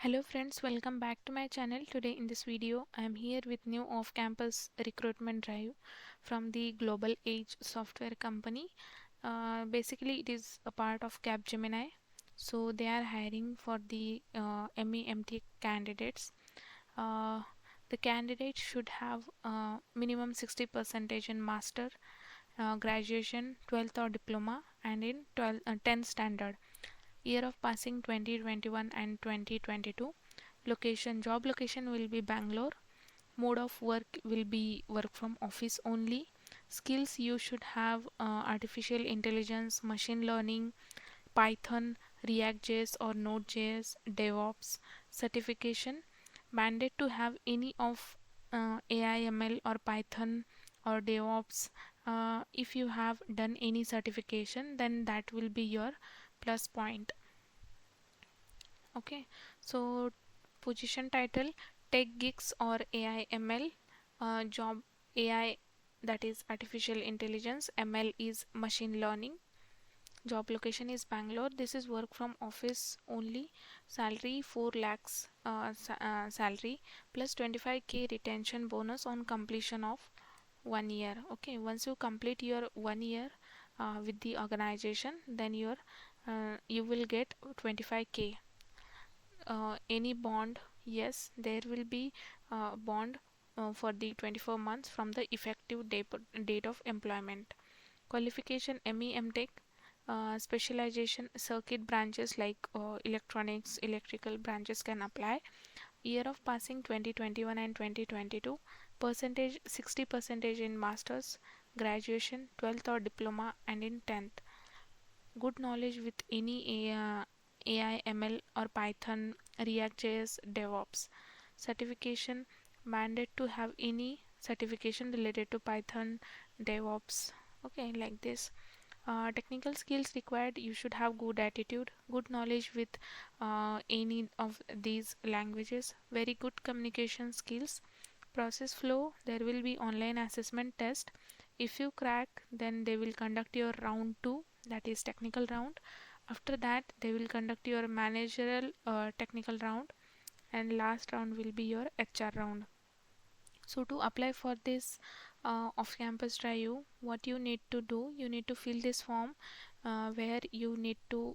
Hello friends, welcome back to my channel. Today in this video I am here with new off-campus recruitment drive from the Global Age software company. Basically it is a part of Capgemini. So they are hiring for the MEMT candidates. Uh, the candidate should have minimum 60% in master, graduation, 12th or diploma, and in 10th standard. Year of passing 2021 and 2022. Location, job location will be Bangalore. Mode of work will be work from office only. Skills you should have artificial intelligence, machine learning, Python, React.js or Node.js, DevOps. Certification, mandate to have any of AI, ML or Python or DevOps. If you have done any certification, then that will be your plus point. Okay, so position title, tech geeks or AI ML. Job, AI, that is artificial intelligence, ML is machine learning. Job location is Bangalore. This is work from office only. Salary 4 lakhs salary plus 25k retention bonus on completion of 1 year. Okay, once you complete your 1 year with the organization, then you will get 25k. Any bond, yes, there will be bond for the 24 months from the effective date of employment. Qualification, ME Tech, specialization circuit branches like electronics, electrical branches can apply. Year of passing 2021 and 2022. Percentage 60% in masters, graduation, 12th or diploma, and in 10th. Good knowledge with any AI, ML or Python, React.js, DevOps. Certification, mandate to have any certification related to Python, DevOps. Okay, like this. Technical skills required, you should have good attitude, good knowledge with any of these languages, very good communication skills. Process flow, there will be online assessment test. If you crack, then they will conduct your round 2, that is technical round. After that they will conduct your managerial technical round, and last round will be your HR round. So to apply for this off-campus drive, what you need to do, you need to fill this form where you need to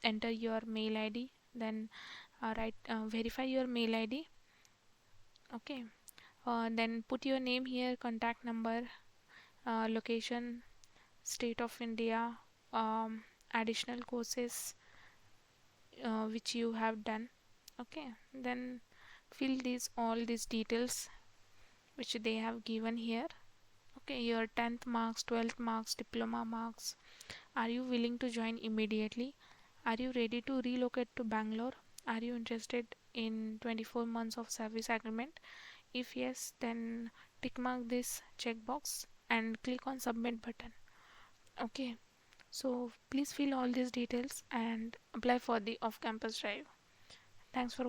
enter your mail ID, then verify your mail ID. Okay, then put your name here, contact number, location, state of India, additional courses which you have done. Okay, then fill all these details which they have given here. Okay, your 10th marks, 12th marks, diploma marks. Are you willing to join immediately? Are you ready to relocate to Bangalore? Are you interested in 24 months of service agreement? If yes, then tick mark this checkbox and click on submit button. Okay, so please fill all these details and apply for the off-campus drive. Thanks for